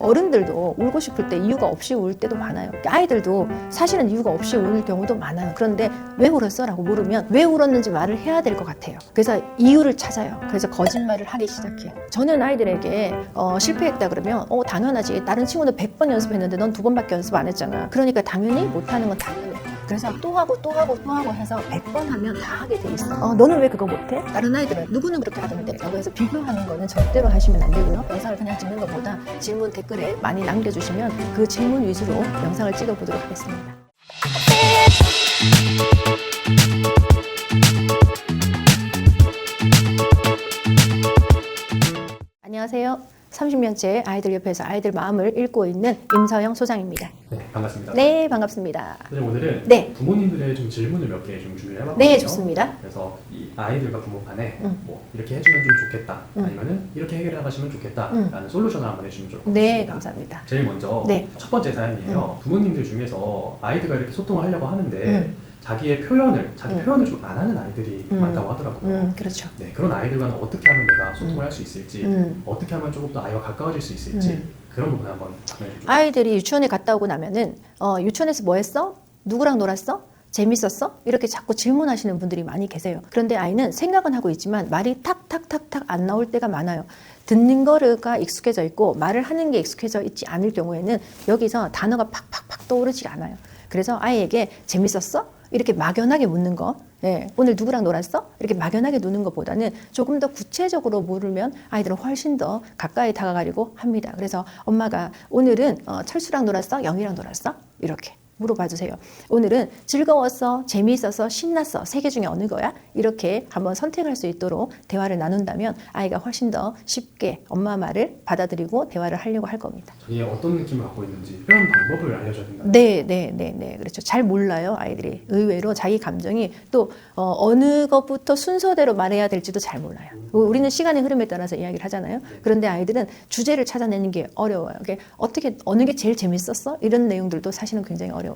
어른들도 울고 싶을 때 이유가 없이 울 때도 많아요. 아이들도 사실은 이유가 없이 울 경우도 많아요. 그런데 왜 울었어? 라고 물으면 왜 울었는지 말을 해야 될 것 같아요. 그래서 이유를 찾아요. 그래서 거짓말을 하기 시작해요. 저는 아이들에게 실패했다 그러면 당연하지. 다른 친구는 100번 연습했는데 넌 2번밖에 연습 안 했잖아. 그러니까 당연히 못하는 건 당연해. 그래서 또 하고 또 하고 또 하고 해서 100번 하면 다 하게 돼 있어. 너는 왜 그거 못해? 다른 아이들은 누구는 그렇게 하던데 라고 해서 비교하는 거는 절대로 하시면 안 되고요. 영상을 그냥 찍는 것보다 질문 댓글에 많이 남겨주시면 그 질문 위주로 영상을 찍어보도록 하겠습니다. 안녕하세요. 30년째 아이들 옆에서 아이들 마음을 읽고 있는 임서영 소장입니다. 네, 반갑습니다. 네, 반갑습니다. 오늘은 네. 부모님들의 좀 질문을 몇 개 좀 준비를 해봤거든요. 네, 좋습니다. 그래서 이 아이들과 부모 간에 뭐 이렇게 해주면 좀 좋겠다, 아니면은 이렇게 해결해 나가시면 좋겠다라는 솔루션을 한번 해주면 좋을 것 같습니다. 네, 감사합니다. 제일 먼저 네. 첫 번째 사연이에요. 부모님들 중에서 아이들과 이렇게 소통을 하려고 하는데 자기 표현을 좀 안 하는 아이들이 많다고 하더라고요. 그렇죠. 네, 그런 아이들과는 어떻게 하면 내가 소통을 할 수 있을지, 어떻게 하면 조금 더 아이와 가까워질 수 있을지 그런 부분 한번 말해주죠. 아이들이 유치원에 갔다 오고 나면은 유치원에서 뭐 했어? 누구랑 놀았어? 재밌었어? 이렇게 자꾸 질문하시는 분들이 많이 계세요. 그런데 아이는 생각은 하고 있지만 말이 탁탁탁탁 안 나올 때가 많아요. 듣는 거가 익숙해져 있고 말을 하는 게 익숙해져 있지 않을 경우에는 여기서 단어가 팍팍팍 떠오르지 않아요. 그래서 아이에게 재밌었어? 이렇게 막연하게 묻는 거, 예, 오늘 누구랑 놀았어? 이렇게 막연하게 묻는 것보다는 조금 더 구체적으로 물으면 아이들은 훨씬 더 가까이 다가가려고 합니다. 그래서 엄마가 오늘은 철수랑 놀았어? 영희랑 놀았어? 이렇게 물어봐 주세요. 오늘은 즐거웠어? 재미있었어? 신났어? 세 개 중에 어느 거야? 이렇게 한번 선택할 수 있도록 대화를 나눈다면 아이가 훨씬 더 쉽게 엄마 말을 받아들이고 대화를 하려고 할 겁니다. 자기의 어떤 느낌을 갖고 있는지 표현 방법을 알려줘야 된다. 네. 그렇죠. 잘 몰라요, 아이들이. 의외로 자기 감정이 또 어느 것부터 순서대로 말해야 될지도 잘 몰라요. 우리는 시간의 흐름에 따라서 이야기를 하잖아요. 그런데 아이들은 주제를 찾아내는 게 어려워요. 어떻게 어느 게 제일 재밌었어? 이런 내용들도 사실은 굉장히 어려워요.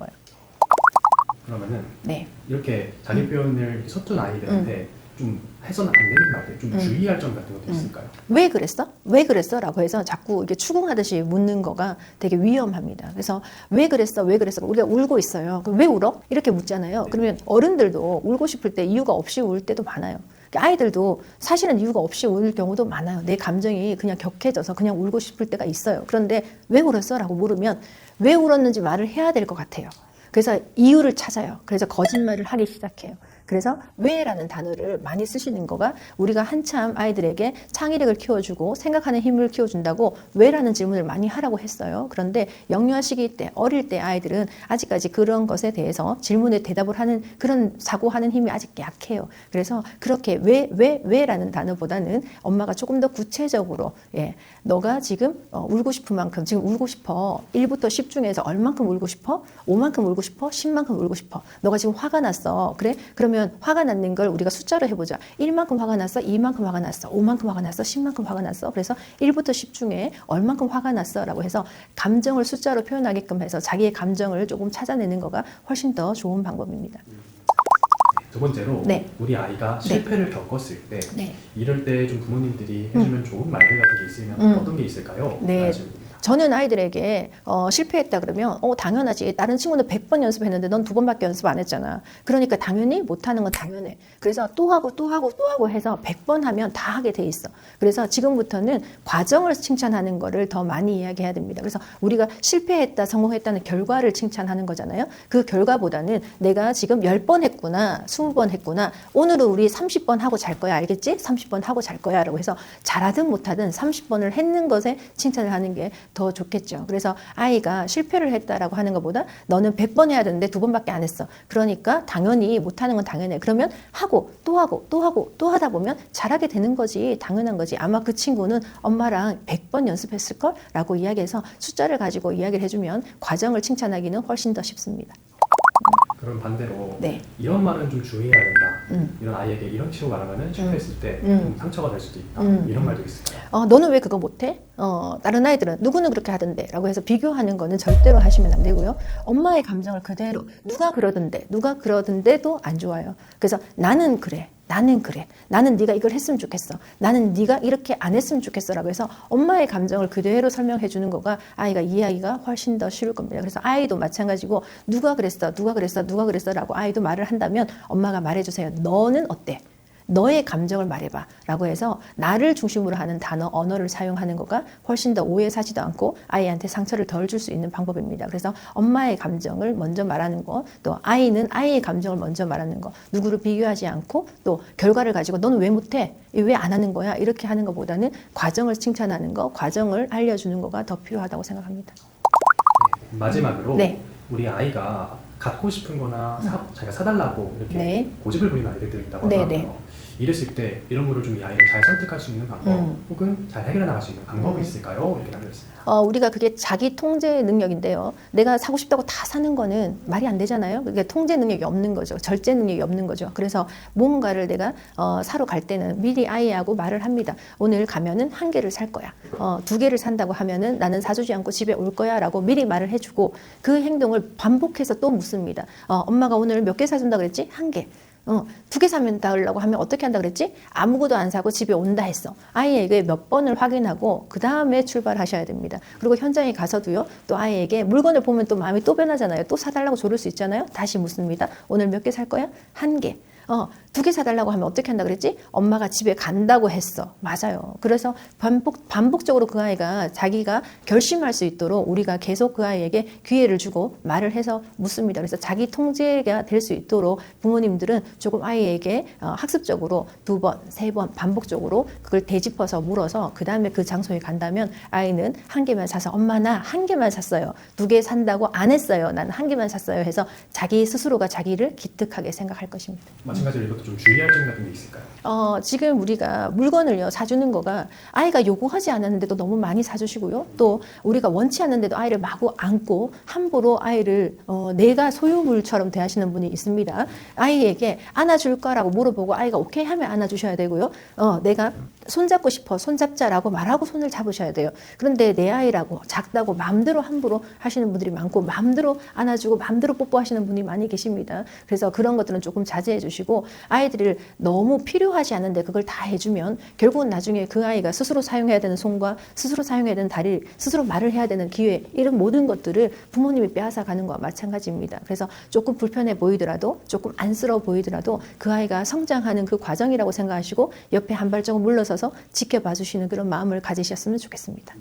그러면은 네. 이렇게 자기 표현을 이렇게 서툰 아이들한테 좀 해서는 안 되는 것 같아요. 좀 주의할 점 같은 것도 있을까요? 왜 그랬어? 왜 그랬어? 라고 해서 자꾸 이렇게 추궁하듯이 묻는 거가 되게 위험합니다. 그래서 왜 그랬어? 왜 그랬어? 우리가 울고 있어요. 그럼 왜 울어? 이렇게 묻잖아요. 그러면 어른들도 울고 싶을 때 이유가 없이 울 때도 많아요. 아이들도 사실은 이유가 없이 울 경우도 많아요. 내 감정이 그냥 격해져서 그냥 울고 싶을 때가 있어요. 그런데 왜 울었어? 라고 물으면 왜 울었는지 말을 해야 될 것 같아요. 그래서 이유를 찾아요. 그래서 거짓말을 하기 시작해요. 그래서 왜라는 단어를 많이 쓰시는 거가 우리가 한참 아이들에게 창의력을 키워주고 생각하는 힘을 키워준다고 왜라는 질문을 많이 하라고 했어요. 그런데 영유아 시기 때, 어릴 때 아이들은 아직까지 그런 것에 대해서 질문에 대답을 하는 그런 사고하는 힘이 아직 약해요. 그래서 그렇게 왜라는 단어보다는 엄마가 조금 더 구체적으로 너가 지금 울고 싶은 만큼 지금 울고 싶어. 1부터 10 중에서 얼만큼 울고 싶어? 5만큼 울고 싶어? 10만큼 울고 싶어. 너가 지금 화가 났어. 그래? 그러면 화가 났는 걸 우리가 숫자로 해보자. 1만큼 화가 났어? 2만큼 화가 났어? 5만큼 화가 났어? 10만큼 화가 났어? 그래서 1부터 10 중에 얼만큼 화가 났어? 라고 해서 감정을 숫자로 표현하게끔 해서 자기의 감정을 조금 찾아내는 거가 훨씬 더 좋은 방법입니다. 두 번째로 우리 아이가 실패를 겪었을 때 이럴 때 좀 부모님들이 해주면 좋은 말들 같은 게 있으면 어떤 게 있을까요? 네. 저는 아이들에게 실패했다 그러면 당연하지. 다른 친구는 100번 연습했는데 넌 2번밖에 연습 안 했잖아. 그러니까 당연히 못하는 건 당연해. 그래서 또 하고 해서 100번 하면 다 하게 돼 있어. 그래서 지금부터는 과정을 칭찬하는 거를 더 많이 이야기해야 됩니다. 그래서 우리가 실패했다, 성공했다는 결과를 칭찬하는 거잖아요. 그 결과보다는 내가 지금 10번 했구나, 20번 했구나. 오늘은 우리 30번 하고 잘 거야. 알겠지? 30번 하고 잘 거야. 라고 해서 잘하든 못하든 30번을 했는 것에 칭찬을 하는 게 더 좋겠죠. 그래서 아이가 실패를 했다라고 하는 것보다 너는 100번 해야 되는데 2번밖에 안 했어. 그러니까 당연히 못하는 건 당연해. 그러면 하고 또 하다 보면 잘하게 되는 거지. 당연한 거지. 아마 그 친구는 엄마랑 100번 연습했을걸? 라고 이야기해서 숫자를 가지고 이야기를 해주면 과정을 칭찬하기는 훨씬 더 쉽습니다. 그럼 반대로 이런 말은 좀 주의해야 된다. 이런 아이에게 이런 식으로 말하면 실패했을 때 좀 상처가 될 수도 있다. 이런 말도 있을까요? 너는 왜 그거 못해? 다른 아이들은 누구는 그렇게 하던데 라고 해서 비교하는 거는 절대로 하시면 안 되고요. 엄마의 감정을 그대로 누가 그러던데도 안 좋아요. 그래서 나는 그래. 나는 그래. 나는 네가 이걸 했으면 좋겠어. 나는 네가 이렇게 안 했으면 좋겠어라고 해서 엄마의 감정을 그대로 설명해 주는 거가 아이가 이해하기가 훨씬 더 쉬울 겁니다. 그래서 아이도 마찬가지고 누가 그랬어, 누가 그랬어, 누가 그랬어라고 아이도 말을 한다면 엄마가 말해주세요. 너는 어때? 너의 감정을 말해봐 라고 해서 나를 중심으로 하는 단어, 언어를 사용하는 거가 훨씬 더 오해 사지도 않고 아이한테 상처를 덜 줄 수 있는 방법입니다. 그래서 엄마의 감정을 먼저 말하는 거, 또 아이는 아이의 감정을 먼저 말하는 거, 누구를 비교하지 않고 또 결과를 가지고 너는 왜 못해? 왜 안 하는 거야? 이렇게 하는 것보다는 과정을 칭찬하는 거, 과정을 알려주는 거가 더 필요하다고 생각합니다. 네, 마지막으로 네. 우리 아이가 갖고 싶은 거나 자기가 사달라고 이렇게 네. 고집을 부리는 아이들도 있다고 네, 하더라고요. 네. 이랬을 때 이런 거를 좀 이 아이를 잘 선택할 수 있는 방법 혹은 잘 해결해 나갈 수 있는 방법이 있을까요? 이렇게 남겨있습니다. 우리가 그게 자기 통제 능력인데요. 내가 사고 싶다고 다 사는 거는 말이 안 되잖아요. 그게 통제 능력이 없는 거죠. 절제 능력이 없는 거죠. 그래서 뭔가를 내가 사러 갈 때는 미리 아이하고 말을 합니다. 오늘 가면은 1개를 살 거야. 2개를 산다고 하면은 나는 사주지 않고 집에 올 거야 라고 미리 말을 해주고 그 행동을 반복해서 또 묻습니다. 엄마가 오늘 몇 개 사준다 그랬지? 1개. 2개 사면 달라고 하면 어떻게 한다 그랬지? 아무것도 안 사고 집에 온다 했어. 아이에게 몇 번을 확인하고 그 다음에 출발하셔야 됩니다. 그리고 현장에 가서도요. 또 아이에게 물건을 보면 또 마음이 또 변하잖아요. 또 사달라고 조를 수 있잖아요. 다시 묻습니다. 오늘 몇 개 살 거야? 1개. 2개 사달라고 하면 어떻게 한다 그랬지? 엄마가 집에 간다고 했어. 맞아요. 그래서 반복적으로 그 아이가 자기가 결심할 수 있도록 우리가 계속 그 아이에게 기회를 주고 말을 해서 묻습니다. 그래서 자기 통제가 될 수 있도록 부모님들은 조금 아이에게 학습적으로 2번, 3번 반복적으로 그걸 되짚어서 물어서 그 다음에 그 장소에 간다면 아이는 1개만 사서 엄마 나 1개만 샀어요. 2개 산다고 안 했어요. 나는 1개만 샀어요. 해서 자기 스스로가 자기를 기특하게 생각할 것입니다. 마찬가지로 이것도 좀 주의할 점 같은 게 있을까요? 지금 우리가 물건을요 사주는 거가 아이가 요구하지 않았는데도 너무 많이 사주시고요. 또 우리가 원치 않는데도 아이를 마구 안고 함부로 아이를 내가 소유물처럼 대하시는 분이 있습니다. 아이에게 안아줄까라고 물어보고 아이가 오케이 하면 안아주셔야 되고요. 내가 손잡고 싶어 손잡자라고 말하고 손을 잡으셔야 돼요. 그런데 내 아이라고 작다고 마음대로 함부로 하시는 분들이 많고 마음대로 안아주고 마음대로 뽀뽀하시는 분이 많이 계십니다. 그래서 그런 것들은 조금 자제해 주시고 아이들을 너무 필요하지 않은데 그걸 다 해주면 결국은 나중에 그 아이가 스스로 사용해야 되는 손과 스스로 사용해야 되는 다리, 스스로 말을 해야 되는 기회 이런 모든 것들을 부모님이 빼앗아 가는 것과 마찬가지입니다. 그래서 조금 불편해 보이더라도 조금 안쓰러워 보이더라도 그 아이가 성장하는 그 과정이라고 생각하시고 옆에 한 발자국 물러서서 지켜봐 주시는 그런 마음을 가지셨으면 좋겠습니다.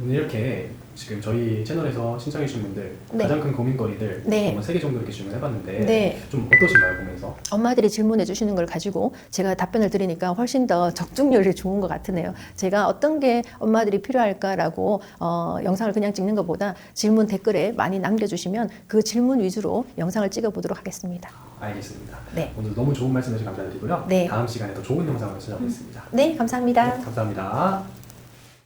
오늘 이렇게 지금 저희 채널에서 신청해 주신 분들 네. 가장 큰 고민거리들 네. 한번 3개 정도 이렇게 질문해봤는데 네. 좀 어떠신가요 보면서? 엄마들이 질문해 주시는 걸 가지고 제가 답변을 드리니까 훨씬 더 적중률이 좋은 것 같으네요. 제가 어떤 게 엄마들이 필요할까라고 영상을 그냥 찍는 것보다 질문 댓글에 많이 남겨주시면 그 질문 위주로 영상을 찍어보도록 하겠습니다. 알겠습니다. 네. 오늘 너무 좋은 말씀 해주셔서 감사드리고요. 네. 다음 시간에 더 좋은 영상으로 찾아오겠습니다. 네, 감사합니다. 네, 감사합니다.